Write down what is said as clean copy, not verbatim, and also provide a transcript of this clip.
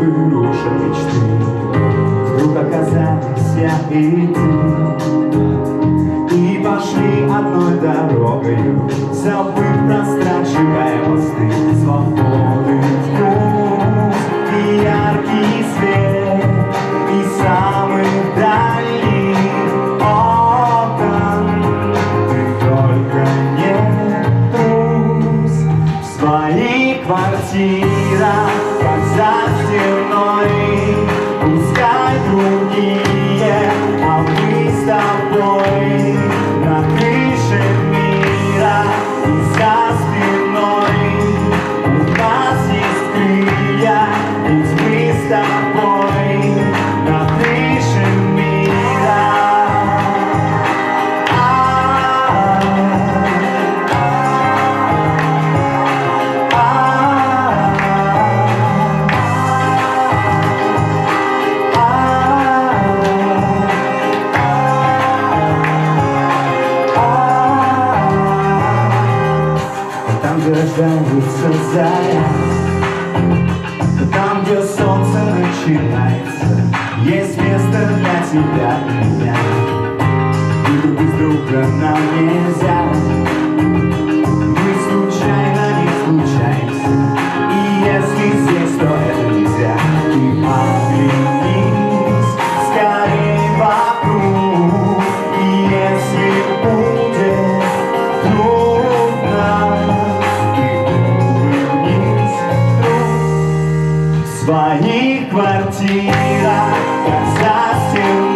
судьбы рушат мечты. Вдруг оказались я и ты, и пошли одной дорогою, забыв про страх, сжигая мосты. Свободы вкус и яркий свет, и самых дальних окон. Ты только не трус в своих квартирах под за стеной. Пускай другие, а мы с тобой на крыше мира, и за спиной у нас есть крылья, ведь мы с тобой на крыше мира. Там, где рождается заря, там, где солнце начинается, есть место для тебя и меня. И друг без друга нам нельзя. Мы случайно не случаемся, и если здесь, то это нельзя. Ты оглянись скорее вокруг, и если будет трудно, в своих квартирах, как за стеной.